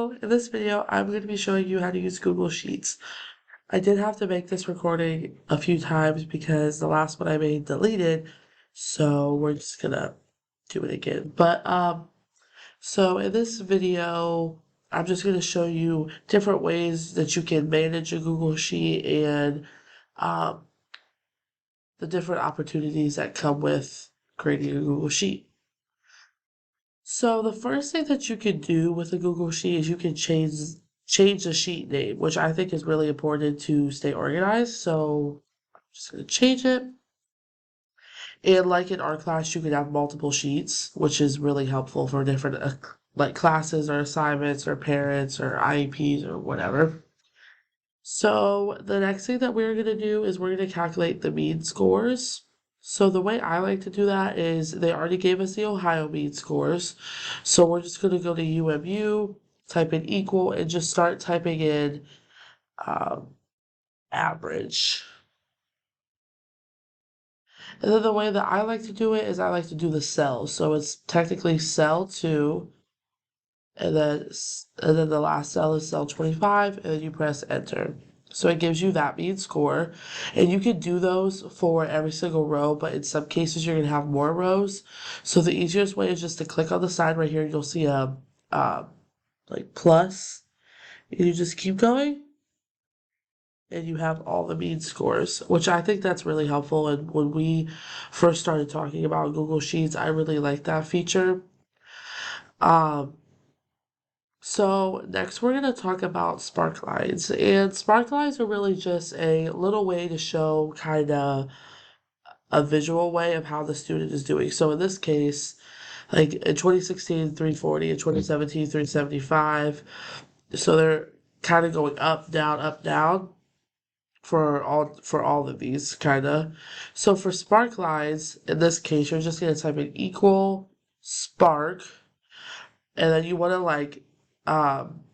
So in this video, I'm going to be showing you how to use Google Sheets. I did have to make this recording a few times because the last one I made deleted, so we're just gonna do it again. So in this video, I'm just gonna show you different ways that you can manage a Google Sheet and um, the different opportunities that come with creating a Google Sheet. So the first thing that you can do with a Google Sheet is you can change the sheet name, which I think is really important to stay organized. So I'm just gonna change it. And like in our class, you can have multiple sheets, which is really helpful for different like classes or assignments or parents or IEPs or whatever. So the next thing that we're gonna do is we're gonna calculate the mean scores. So the way I like to do that is they already gave us the Ohio mean scores. So we're just gonna go to UMU, type in equal, and just start typing in average. And then the way that I like to do it is I like to do the cells. So it's technically cell 2, and then the last cell is cell 25, and then you press enter. So it gives you that mean score, and you can do those for every single row, but in some cases you're gonna have more rows. So the easiest way is just to click on the side right here. You'll see a like plus, and you just keep going, and you have all the mean scores, which I think that's really helpful. And when we first started talking about Google Sheets, I really like that feature. So next we're going to talk about spark lines, and spark lines are really just a little way to show kind of a visual way of how the student is doing. So in this case, like in 2016, 340, in 2017, 375. So they're kind of going up, down for all of these kind of. So for spark lines, in this case, you're just going to type in equal spark, and then you want to like um,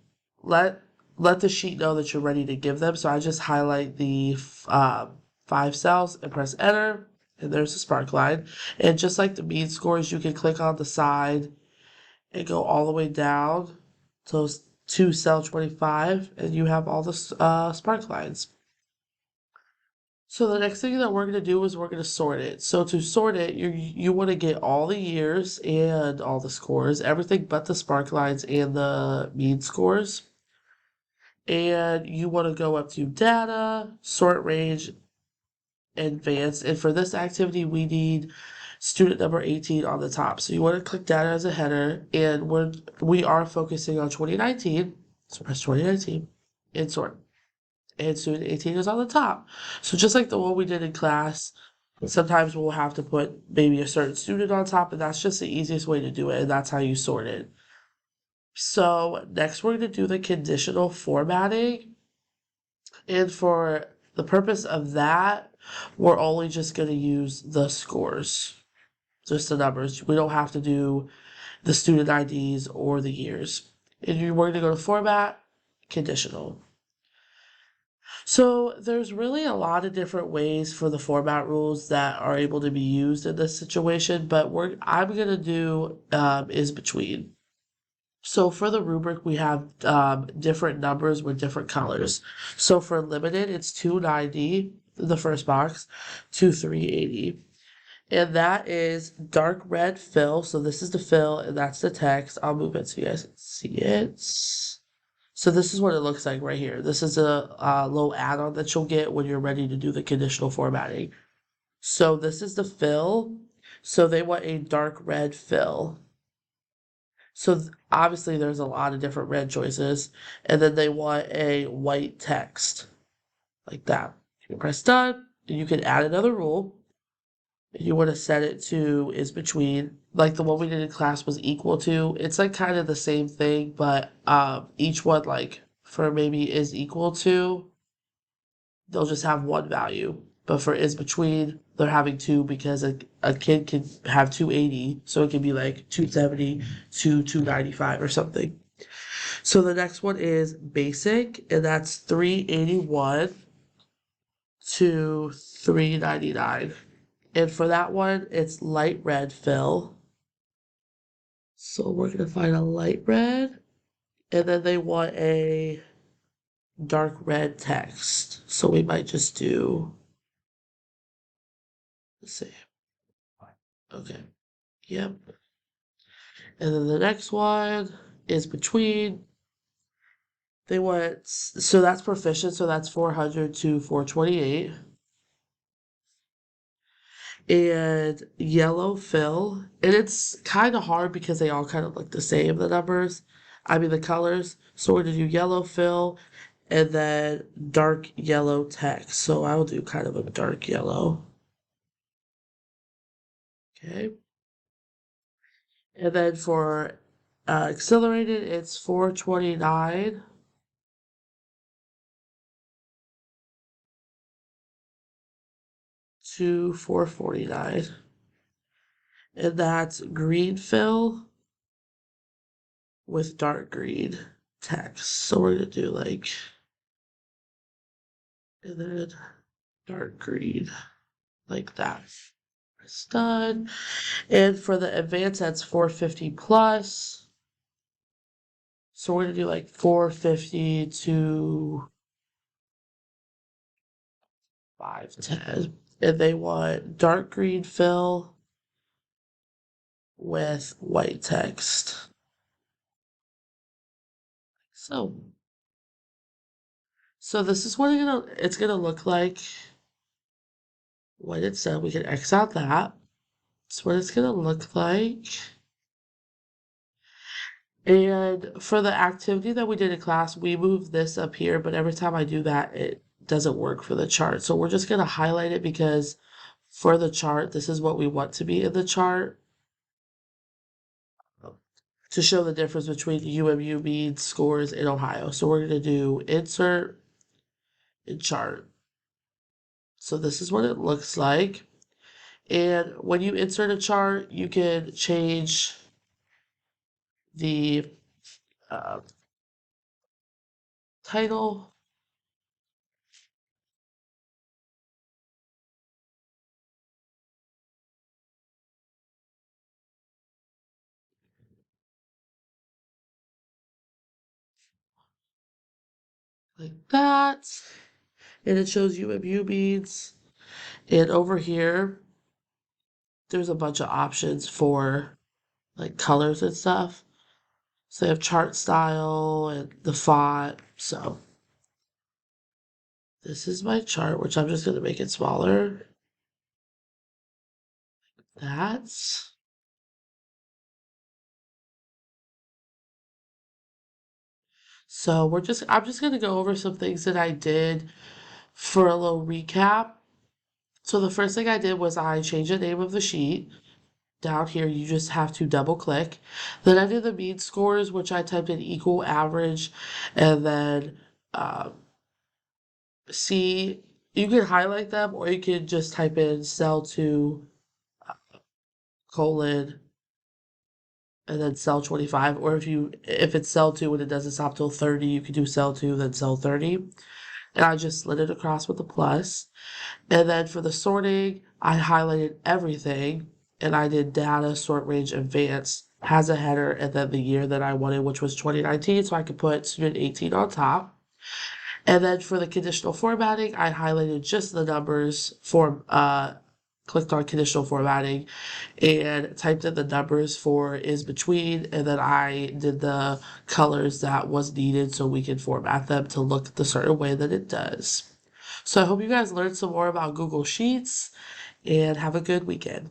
let the sheet know that you're ready to give them. So I just highlight the 5 cells and press enter, and there's the spark line. And just like the mean scores, you can click on the side and go all the way down to cell 25, and you have all the spark lines. So the next thing that we're going to do is we're going to sort it. So to sort it, you want to get all the years and all the scores, everything but the spark lines and the mean scores. And you want to go up to data, sort range, advanced. And for this activity, we need student number 18 on the top. So you want to click data as a header, and we are focusing on 2019. So press 2019 and sort. And student 18 is on the top. So just like the one we did in class, sometimes we'll have to put maybe a certain student on top, and that's just the easiest way to do it, and that's how you sort it. So next we're going to do the conditional formatting, and for the purpose of that, we're only just going to use the scores, just the numbers. We don't have to do the student IDs or the years. And we're going to go to format, conditional. So there's really a lot of different ways for the format rules that are able to be used in this situation, but I'm gonna do is between. So for the rubric, we have different numbers with different colors. So for limited, it's 290 in the first box to 380. And that is dark red fill. So this is the fill, and that's the text. I'll move it so you guys can see it. So this is what it looks like right here. This is a little add-on that you'll get when you're ready to do the conditional formatting. So this is the fill. So they want a dark red fill. So obviously there's a lot of different red choices. And then they want a white text like that. You can press done, and you can add another rule. You want to set it to is between, like the one we did in class was equal to. It's like kind of the same thing, but each one, like for maybe is equal to, they'll just have one value. But for is between, they're having two because a kid can have 280, so it can be like 270 to 295 or something. So the next one is basic, and that's 381 to 399. And for that one, it's light red fill. So we're going to find a light red. And then they want a dark red text. So we might just do, let's see. Okay. Yep. And then the next one is between. They want, so that's proficient, so that's 400 to 428. And yellow fill. And it's kind of hard because they all kind of look the same, the numbers. I mean, the colors. So we're going to do yellow fill and then dark yellow text. So I'll do kind of a dark yellow. Okay. And then for accelerated, it's 429 to 449. And that's green fill with dark green text. So we're gonna do like, and then dark green, like that. It's done. And for the advanced, that's 450 plus. So we're gonna do like 450 to 510. And they want dark green fill with white text. So, so this is what it's gonna look like when it's done. We can X out that. That's what it's gonna look like. And for the activity that we did in class, we moved this up here, but every time I do that, it doesn't work for the chart. So we're just gonna highlight it because for the chart, this is what we want to be in the chart to show the difference between UMU mean scores in Ohio. So we're gonna do insert and chart. So this is what it looks like. And when you insert a chart, you can change the uh, title. Like that. And it shows UMU means. And over here, there's a bunch of options for like colors and stuff. So they have chart style and the font. So this is my chart, which I'm just going to make it smaller. That's. So I'm just going to go over some things that I did for a little recap. So the first thing I did was I changed the name of the sheet. Down here, you just have to double click. Then I did the mean scores, which I typed in equal average, and then see, you can highlight them or you can just type in cell 2 colon and then cell 25, or if it's cell 2 and it doesn't stop till 30, you can do cell 2 then cell 30. And I just slid it across with a plus. And then for the sorting, I highlighted everything and I did data sort range advanced, has a header, and then the year that I wanted, which was 2019, so I could put student 18 on top. And then for the conditional formatting, I highlighted just the numbers clicked on conditional formatting and typed in the numbers for is between, and then I did the colors that was needed so we can format them to look the certain way that it does. So I hope you guys learned some more about Google Sheets and have a good weekend.